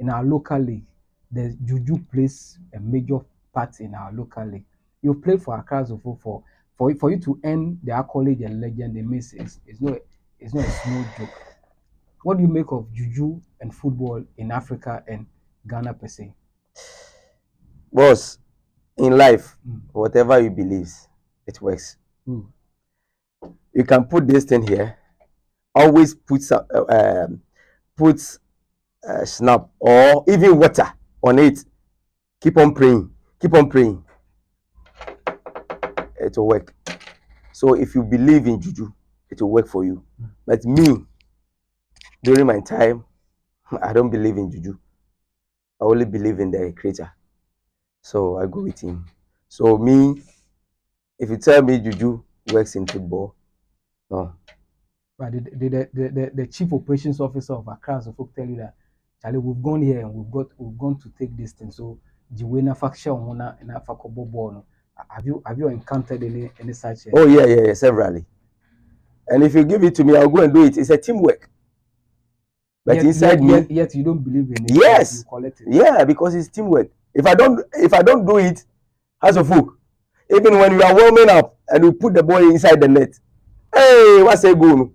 in our local league, the Juju plays a major part in our local league. You played for Accra Zofo for you to earn the accolade and legend. It means it's not a small joke. What do you make of Juju and football in Africa and Ghana per se? Boss, in life, whatever you believe, it works. You can put this thing here. Always put some, put snap or even water on it. Keep on praying. Keep on praying. It will work. So if you believe in Juju, it will work for you. But me, during my time, I don't believe in Juju. I only believe in the creator. So I go with him. So me, if you tell me Juju works in football, no. But the chief operations officer of Accra Zofo tell you that, Charlie, we've gone here and we've gone to take this thing. So Jiwena faction hona and Afakobo Bono. Have you encountered any such? Oh yeah, severally. And if you give it to me, I'll go and do it. It's a teamwork. But inside me, yet you don't believe in it. Yes, you collect it. Yeah, because it's teamwork. If I don't do it, as a folk, even when you are warming up and you put the ball inside the net, hey, what's a goal?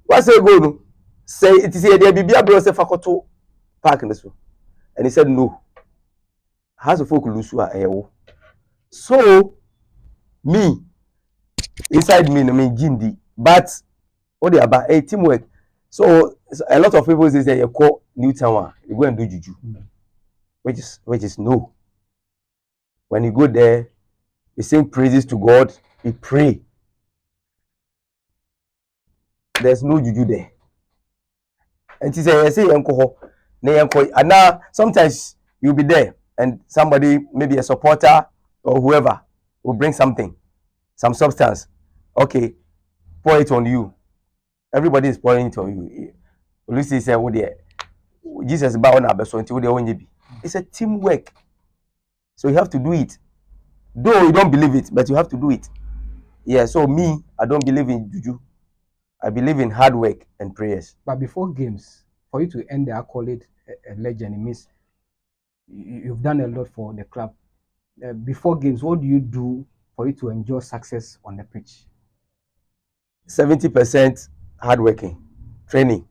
What's a goal? Say it is a Bibia bro say fakoto park in this one, and he said no. Has a folk lose so me inside me, I mean Jindi, but what they about a teamwork. So a lot of people say you call Newtown, you go and do Juju, which is no. When you go there, you sing praises to God, you pray. There's no Juju there. And she say, and now sometimes you'll be there and somebody, maybe a supporter or whoever, will bring something, some substance. Okay, pour it on you. Everybody is pouring it on you. Lucy said, oh dear, Jesus is bound up, so until they won't be. It's a teamwork. So you have to do it. Though you don't believe it, but you have to do it. Yeah, so me, I don't believe in Juju. I believe in hard work and prayers. But before games, for you to end the accolade a legend, it means you've done a lot for the club. Before games, what do you do for you to enjoy success on the pitch? 70% hard working, training.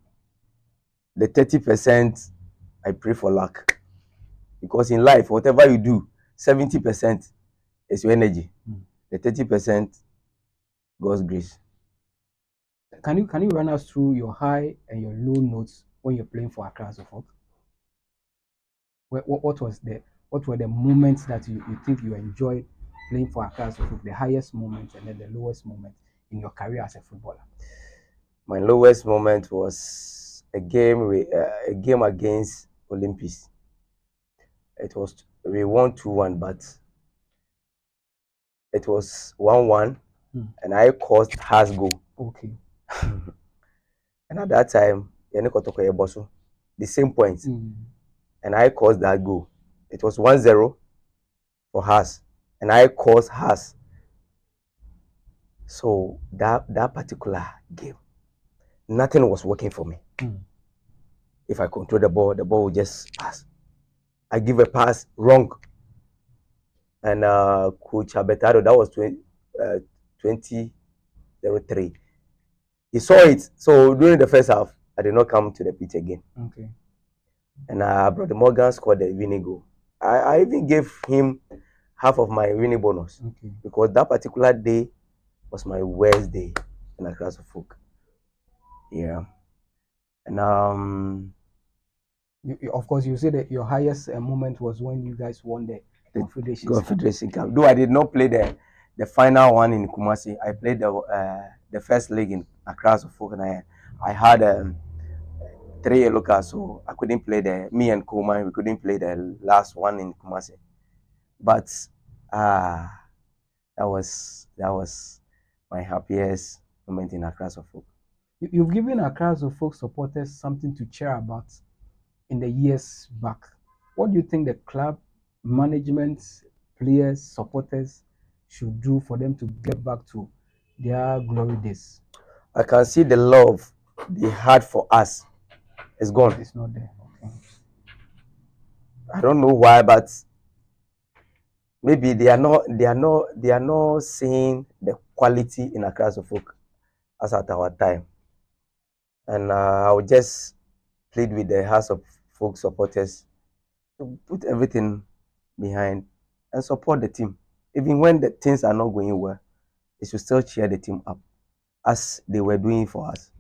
The 30% I pray for luck. Because in life, whatever you do, 70% is your energy. The 30% God's grace. Can you run us through your high and your low notes when you're playing for Accra Zofo? What were the moments that you think you enjoyed playing for Accra Zofo? The highest moments and then the lowest moment in your career as a footballer? My lowest moment was a game against Olympics. We won 2-1, but it was 1-1, and I caused has goal. Okay. And at that time, the same points, and I caused that goal. It was 1-0 for Haas, and I caused Haas. So that particular game, nothing was working for me. If I control the ball will just pass. I give a pass wrong, and Coach Abetado, that was 2003. He saw it. So during the first half, I did not come to the pitch again. Okay. And Brother Morgan scored the winning goal. I even gave him half of my winning bonus. Okay. Because that particular day was my worst day in Accra Zofo. Yeah. And of course, you said that your highest moment was when you guys won the Confederation Cup. Though I did not play the final one in Kumasi, I played the first leg in Accra Zofo, and I had 3 yellow cards, so I couldn't play me and Koman, we couldn't play the last one in Kumasi. But that was my happiest moment in Accra Zofo. You've given Accra Zofo supporters something to cheer about in the years back. What do you think the club, management, players, supporters should do for them to get back to their glory days? I can see the love they had for us is gone. It's not there. I don't know why, but maybe they are not seeing the quality in Accra folk as at our time. And I will just plead with the House of Folk supporters to put everything behind and support the team. Even when the things are not going well, they should still cheer the team up as they were doing for us.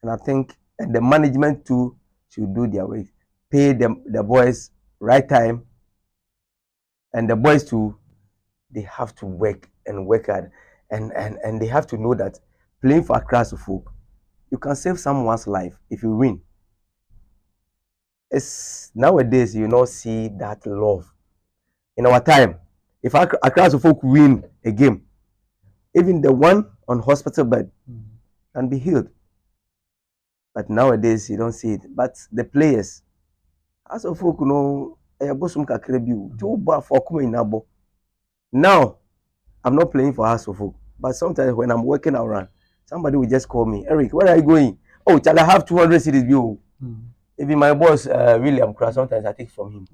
And I think the management too should do their way, pay them the boys right time, and the boys too, they have to work and work hard, and they have to know that playing for Accra folk, you can save someone's life if you win. It's nowadays you not see that love. In our time, if Accra folk win a game, even the one on hospital bed can be healed. But nowadays you don't see it. But the players, as of folk know, now I'm not playing for House of Folk, but sometimes when I'm working around, somebody will just call me, Eric, where are you going? Oh, shall I have 200 cities view? Even my boss, William Kra, sometimes I take from him.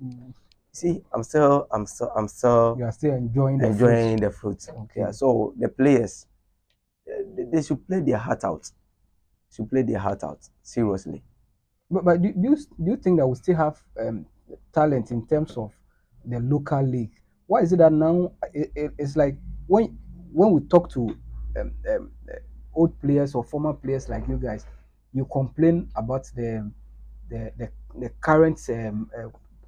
See, I'm still You are still enjoying the fruits. Okay. Yeah, so the players, they should play their heart out. Should play their heart out seriously. But do you think that we still have talent in terms of the local league? Why is it that now it's like when we talk to old players or former players like you guys, you complain about the current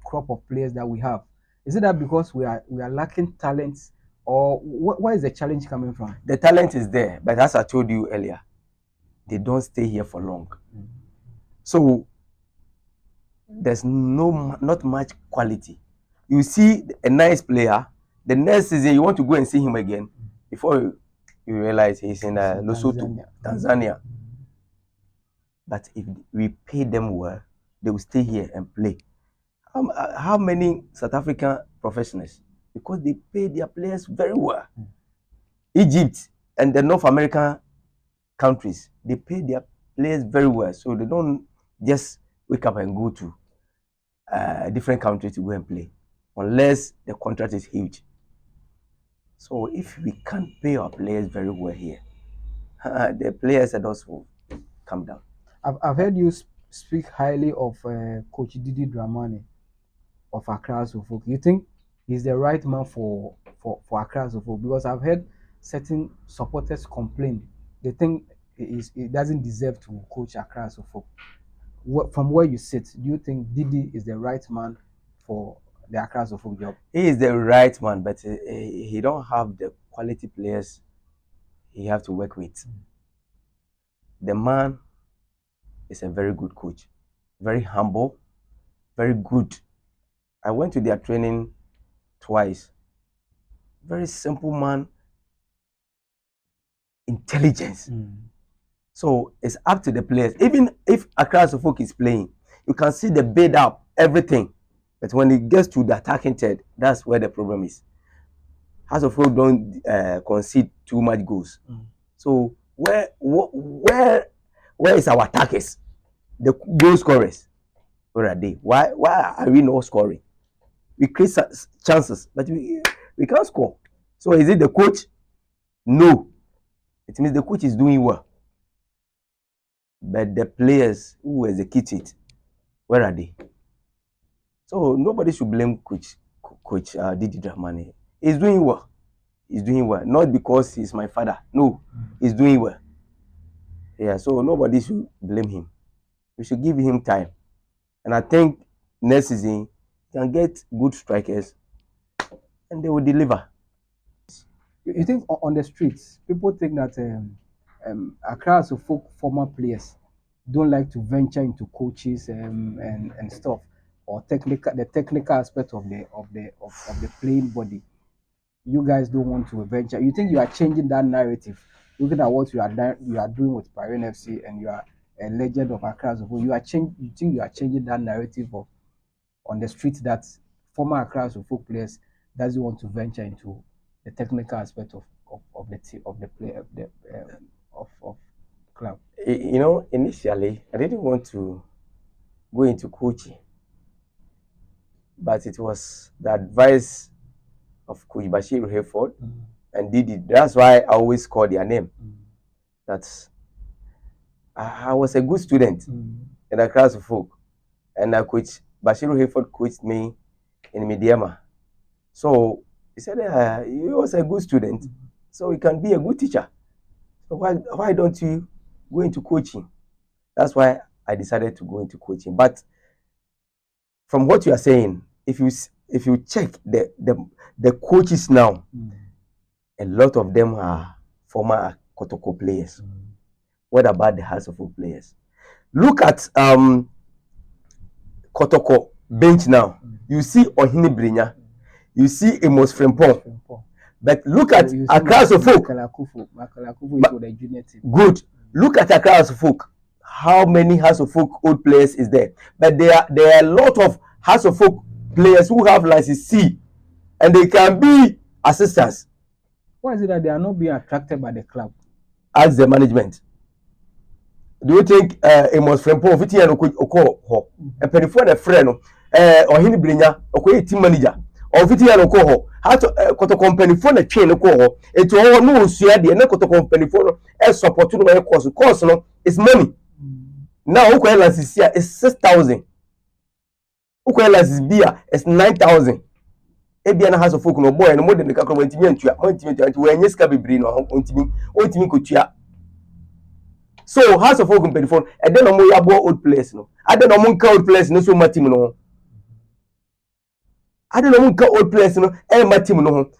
crop of players that we have. Is it that because we are lacking talents, or where is the challenge coming from? The talent is there, but as I told you earlier, they don't stay here for long. So there's not much quality. You see a nice player, the next season you want to go and see him again before you realize he's in Lesotho, Tanzania. But if we pay them well, they will stay here and play. How many South African professionals? Because they pay their players very well. Egypt and the North American countries, they pay their players very well, so they don't just wake up and go to a different country to go and play, unless the contract is huge. So if we can't pay our players very well here, the players are also come down. I've heard you speak highly of Coach Didi Dramani of Accra Suffolk. You think he's the right man for Accra Suffolk? Because I've heard certain supporters complain. They think he doesn't deserve to coach Accra Suffolk. From where you sit, do you think Didi is the right man for the Accra Suffolk job? He is the right man, but he don't have the quality players he have to work with. The man is a very good coach, very humble, very good. I went to their training twice. Very simple man, intelligence. So it's up to the players. Even if Accra Suffolk is playing, you can see the build up, everything. But when it gets to the attacking third, that's where the problem is. House of Folk don't concede too much goals. So where is our attackers? The goal scorers. Where are they? Why are we not scoring? We create chances, but we can't score. So is it the coach? No. It means the coach is doing well. But the players who execute it, where are they? So nobody should blame coach Didi Dramani. He's doing well. He's doing well. Not because he's my father. No, he's doing well. Yeah, so nobody should blame him. We should give him time. And I think next season he can get good strikers and they will deliver. You think on the streets, people think that Accra Suffolk former players don't like to venture into coaches and stuff, or the technical aspect of the playing body. You guys don't want to venture. You think you are changing that narrative? Looking at what you are doing with Pioneer FC, and you are a legend of Accra Suffolk. You think you are changing that narrative of on the street that former Accra Suffolk players doesn't want to venture into the technical aspect of the team, of the play of the of club. You know, initially I didn't want to go into coaching but it was the advice of Coach Bashir Hayford and Didi. That's why I always call their name. That's I was a good student in a class of folk, and Coach Bashir Hayford coached me in Mediama. So he said, "You was a good student, so you can be a good teacher. So why don't you go into coaching?" That's why I decided to go into coaching. But from what you are saying, if you check the coaches now, a lot of them are former Kotoko players. What about the House of Folk players? Look at Kotoko bench now. You see Ohini Brinya, you see Amos Frempong. But look at Accra of Folk. Good. Look at Accra of Folk. How many House of Folk old players is there? But there are a lot of House of Folk players who have license C, and they can be assistants. Why is it that they are not being attracted by the club? Ask the management. Do you think Amos Frempong fiti ya oko ho? Penifo na friend no Ohini Brinya okoye team manager. O fiti ya oko ho. Hato Kotoko penifo na twe no ko ho. Eto ho no osua de na Kotoko penifo no support no my course. Course no is money. Now uko license here is 6,000. Uko license bia is 9,000. Ebia na House of Folk no boy no more than the kakro ntimi antua. Ntimi antua we nyesika bebre no ntimi kotua. So House of Folk penifo and then omo yabo old players no. Ade no mo nka old players no so ma team no. Ade no mo nka old players no ma team no.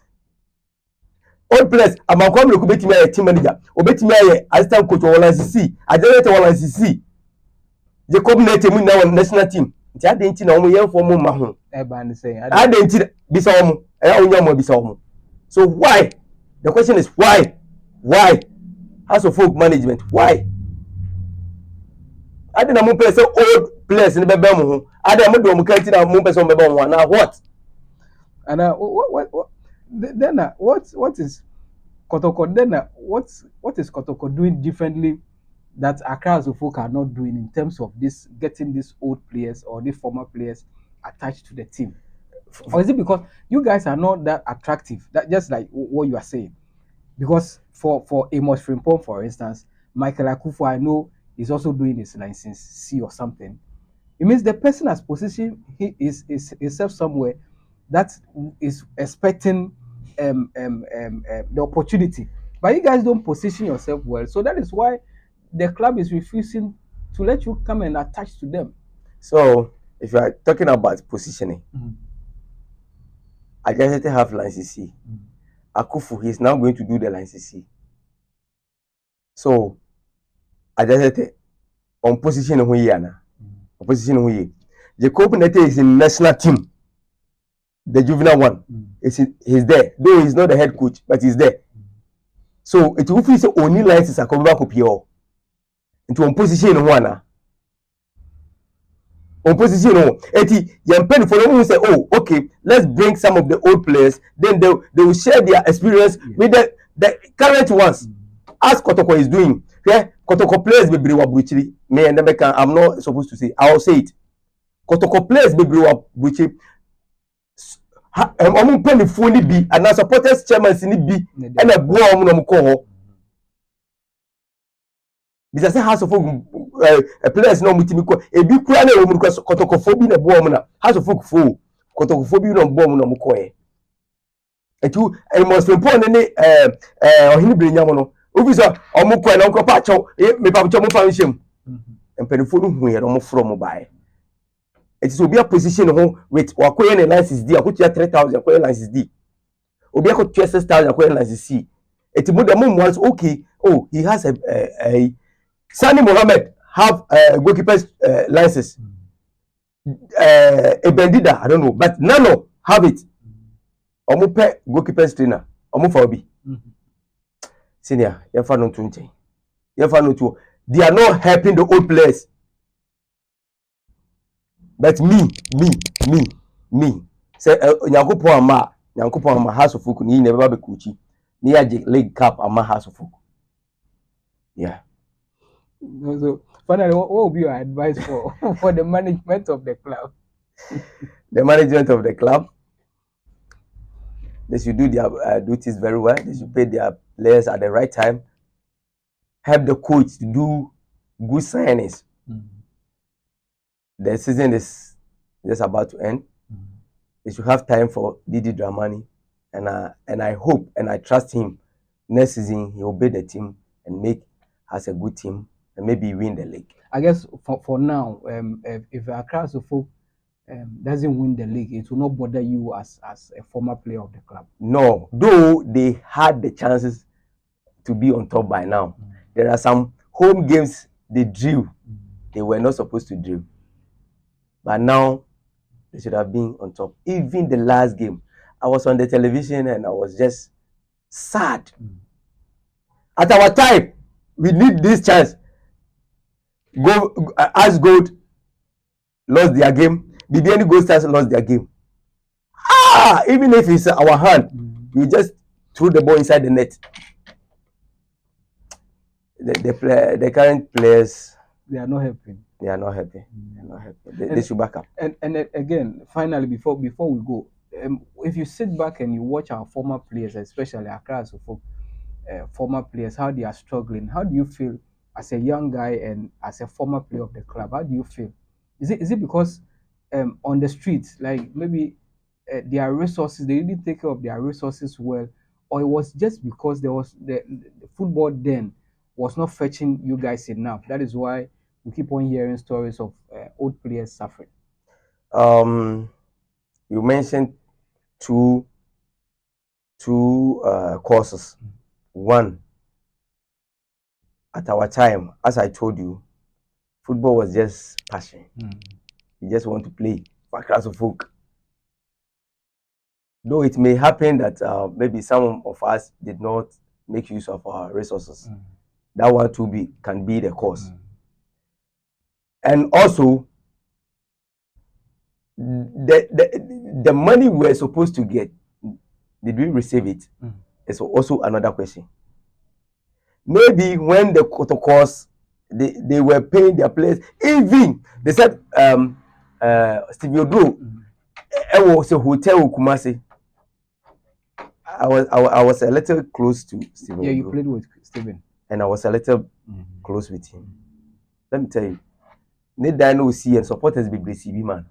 Old players amakwam le ko betimi aye team manager. Obetimi aye assistant coach wala CC. Ajere te wala CC. Jacob Nete mu na national team. Nti ade nti na omo yemfo mo ma ho. Eba ni say ade nti bisa omo. Onya mo bisa omo. So why? The question is why? Why? House of Folk management. Why? Ade na mo pese old players ni bebe mo ho. Ade mo do mo kanti na mo pese mo bebe mo na what? And what then what is Kotoko then what is Kotoko doing differently that Accra of Folk are not doing in terms of this getting these old players or these former players attached to the team? Or is it because you guys are not that attractive? That just like what you are saying. Because for Amos Frimpong, for instance, Michael Akufo, I know is also doing his license C or something. It means the person has positioned himself somewhere that is expecting the opportunity. But you guys don't position yourself well. So that is why the club is refusing to let you come and attach to them. So if you are talking about positioning, I just have license C. Akufu, he is now going to do the license C. So I just on position who he na. On position who he. Jacob Nete is in national team. The juvenile one. He's there. Though he's not the head coach, but he's there. So it will feel so only license a come back up here. Into on position one. On position no. Eti yampen for who say, oh, okay, let's bring some of the old players. Then they will share their experience with the current ones. As Kotoko is doing. Yeah, Kotoko players be briwa buchiri. Me and Nemeka, I'm not supposed to say. I'll say it. Kotoko players be briwa buchiri. Omo penny phone bi and na supporters chairman ni bi and na bo omo no ko ho. Bisa say House of Folk players no mutimi ko e bi kura na omo ko Kotoko fo bi na bo omo na House of Folk fo Kotoko fo bi no bo omo no ko e. Etu e must important ni Ohini Brinya mo no. Officer omo ko na nko pa chaw me pa chaw mo fa nhyem. Empenifo no hu ye no mo from buy. It is Obia position home with Wakoyan license D, Akutia 3,000, Wakoyan license D. Obia could 6,000, Wakoyan license C. It is the mom was okay. Oh, he has a Sani Mohammed have a goalkeeper's license. A Bendida, I don't know, but Nano have it. Omupe goalkeeper's trainer, Omufabi. Senior, you have no 20. You have no 2. They are not helping the old players. But me. Say Nyarko ama House of Folk ni never be coachy. Ni aje league cup ama House of Folk. Yeah. So finally, what will be your advice for the management of the club? The management of the club, they should do their duties very well. They should pay their players at the right time. Help the coach to do good signings. The season is just about to end. They should have time for Didi Dramani, and I hope and I trust him. Next season he will build the team and make us a good team and maybe win the league. I guess for now, if Accra Sofo doesn't win the league, it will not bother you as a former player of the club. No, though they had the chances to be on top by now. There are some home games they drew. They were not supposed to drew. But now they should have been on top. Even the last game, I was on the television and I was just sad. At our time, we need this chance. As Gold lost their game. Bibiani Gold Stars lost their game. Even if it's our hand, we just threw the ball inside the net. The current players, they are not helping. They are not happy. They should back up. And again, finally, before we go, if you sit back and you watch our former players, especially Accra Sofo, former players, how they are struggling, how do you feel as a young guy and as a former player of the club? How do you feel? Is it because on the streets, like maybe their resources, they didn't take care of their resources well, or it was just because there was the football then was not fetching you guys enough? That is why we keep on hearing stories of old players suffering. You mentioned two causes. One, at our time, as I told you, football was just passion. You just want to play for a class of folk. Though it may happen that maybe some of us did not make use of our resources. That one too can be the cause. And also, the money we're supposed to get, did we receive it? It's also another question. Maybe when the course they were paying their players, even they said Steve Odro, it was a hotel in Kumasi. I was a little close to Stephen. Yeah, you played with Stephen. And I was a little close with him. Let me tell you, need that no see and supporters be BCB man.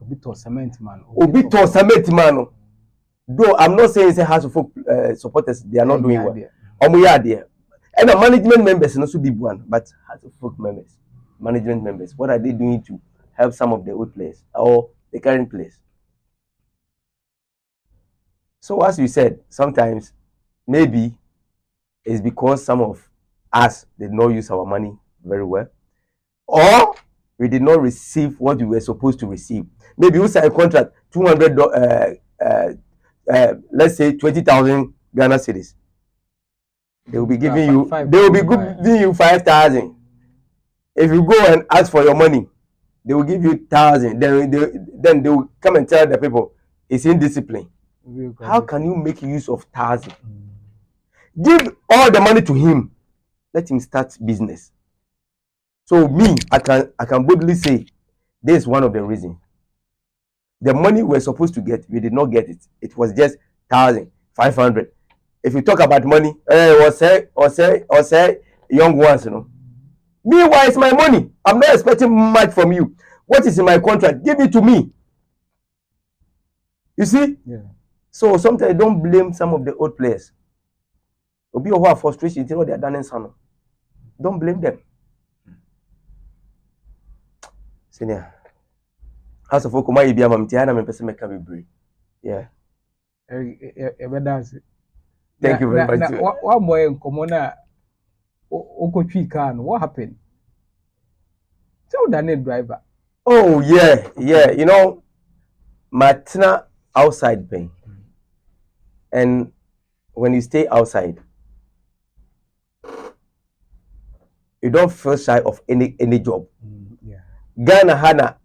Obi to cement man. Though I'm not saying it's a house of folk supporters, they are not doing well. There. And the management members also be one, but house of folk members, management members, what are they doing to help some of the old players or the current players? So as you said, sometimes maybe it's because some of us did not use our money very well, or we did not receive what we were supposed to receive. Maybe you sign a contract, $200, let's say 20,000 Ghana cedis. They will be giving you. They will be giving you 5,000. If you go and ask for your money, they will give you 1,000. Then they will come and tell the people it's indiscipline. How can you make use of 1,000? Give all the money to him. Let him start business. So me, I can boldly say this is one of the reasons. The money we're supposed to get, we did not get it. It was just 1,500. If you talk about money, or say young ones, you know. Meanwhile, it's my money. I'm not expecting much from you. What is in my contract? Give it to me. You see? Yeah. So sometimes don't blame some of the old players. Obi who have frustration, you know they are done in Sano. Don't blame them. Senior. House of Okuma Ibia Mamtiana and person make a break. Yeah. Thank you very much. One boy in Komona Okotwi can. What happened? Tell the name driver. Oh yeah. You know, Martina outside pain. And when you stay outside, you don't feel shy of any job. Yeah. Ghana Hana,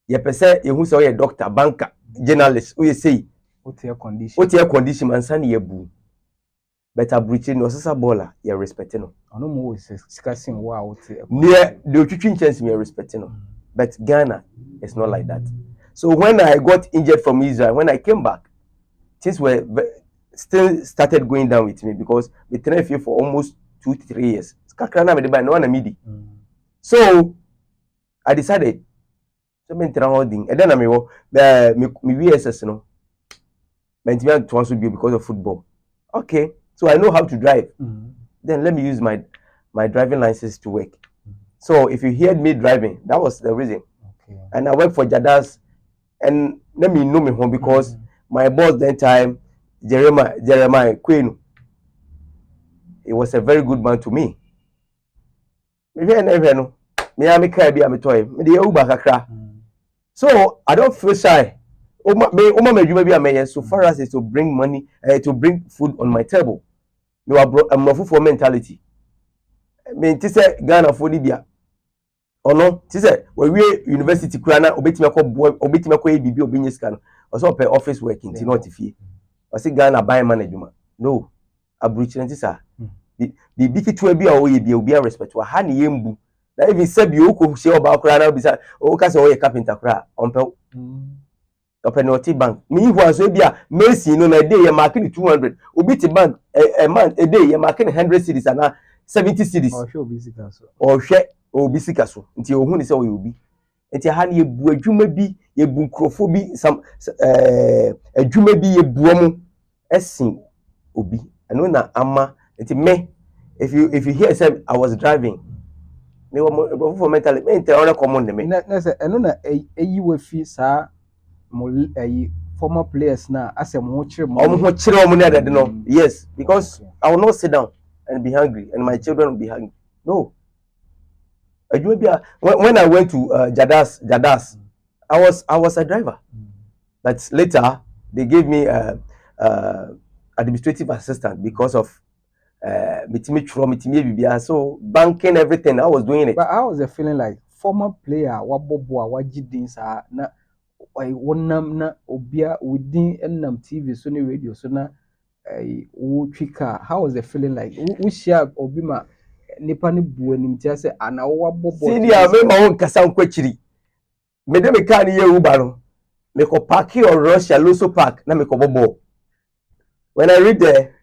you person you who say a doctor, banker, journalist, who you say what's your condition? What's your condition man san ye bu. Better breaching no sasa baller, you respecting no. I no more discussing wow near the twitching chance me respecting no. But Ghana is not like that. So when I got injured from Israel, when I came back, things were still started going down with me because we trained here for almost 2 to 3 years. So I decided so me train holding. And then me VSS no. Mentally to also be because of football. Okay, so I know how to drive. Then let me use my driving license to work. So if you heard me driving, that was the reason. Okay. And I work for Jadas, and let me know me home because my boss that time, Jeremiah Queen, he was a very good man to me. So I don't feel shy. So far as it's to bring money, to bring food on my table. You are a for mentality. Me say Ghana for Libya. Or no, say when we university krana obetima ko bibi obinye scan. Also per office working ti not fie. I say Ghana buy management. No. Abruchine sir. The big to be away be obi respect wa ha ne yembu. Na even say bi oko hye oba krana bisa o ka say o ye carpenter kra onpe. Openoti bank. Me who as we be a Messi no na day ye marking 200. Obi ti bank a man a day ye marking 100 cities and 70 cities. Or show bisika so. Or share or bisika so. Nti ohun ni say we obi. Nti ha ne ye bu adwuma bi ye bu nkrofo bi some adwuma bi ye bu omo esin obi. Eno na ama nti me if you hear say I was driving me for mentally me nti ona common de me. Na say eno na eyi we fi sa former players na asem ho kire mo na that no. Yes, because I will not sit down and be hungry and my children will be hungry. No. When I went to Jadas, I was a driver. But later they gave me administrative assistant because of so banking everything I was doing it. But I was feeling like former player wabobo wajidin sa na wonam na obia within NM TV so ni radio so na wo twika. How was the feeling like we share obima nipa ni buanim tia say ana wabobo see dia me ma won kasa nkwachiri me de me ka ni ye uba no me ko park or Russia Loso Park na me ko bobo. When I read there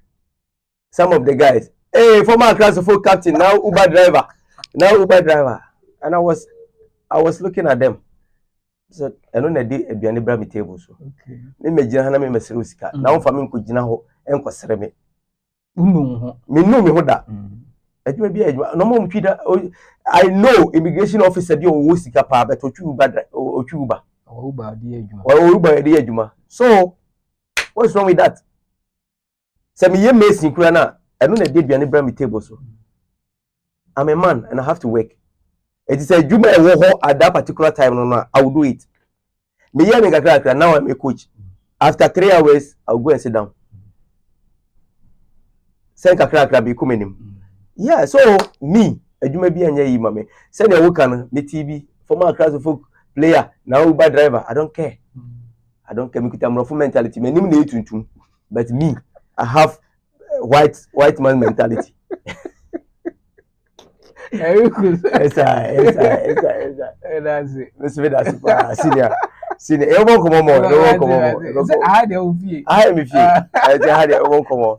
some of the guys, hey, former class of captain, now Uber driver, and I was looking at them. So I know na dey aduane bra me table so. Okay. Me megina na me mesere osika. Na won fa me nkogina ho enkosere me. Unu ho. Me no me ho da. Adwuma bi adwuma. No mo mtwida I know immigration officer bi o sika pa but otwi Uber Uber dey adwuma. Uber dey adwuma. So what's wrong with that? Say me ye Mason kura na eno na dey aduane bra me table so. I'm a man and I have to work. It is a juma e wo ho at that particular time no I will do it. Me here me kakra now I'm a coach. After 3 hours I'll go and sit down. Sen kakra be kumenim. Yeah, so me adwuma bi anya yi mame. Say na wo kan me TV former class of player now Uber driver I don't care. I don't care me kuta mrofo mentality me nim na etuntum. But me I have white man mentality. Yes, that's it. Let's make that super senior. You won't come on. I had the fee. I am if you. I had it. Won't come on.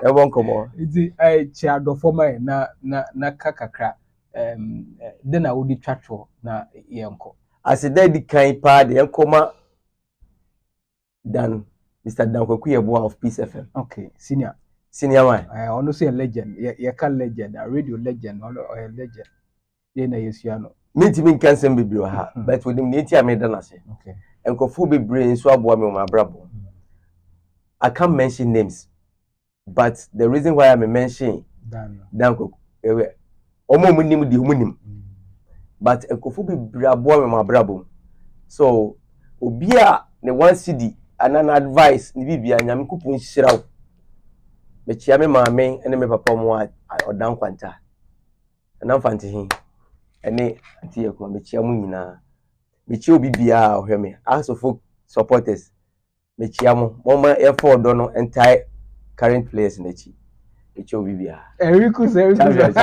You won't come on. It's a chair do for my na kakakra. Then I would chat for na yanko. I said that the kind part the yankoma than Mr. Danko Kuyabo of Peace FM. Okay, senior one. I want to say a legend. You can legend, a radio legend, or a legend. Then I use you. Me can send me but with him nature I made an answer. Okay. And Kofu be brain so aboa me my brabo. I can't mention names, but the reason why I'm mentioning Danko, omo munim di munim. But Kofu be aboa me my brabo. So obia ne one CD and an advice ni bibia nyame kupu nhiraw. Me chia me maame ene me papa mo odan kwanta. Na mfanti hin. Ene anti ye ko me chia mu nyina. Me chia obi bia ohwe me. As of supporters. Me chia mo ma e for do no entire current players na chi. Me chia obi bia. Eriku. Champion.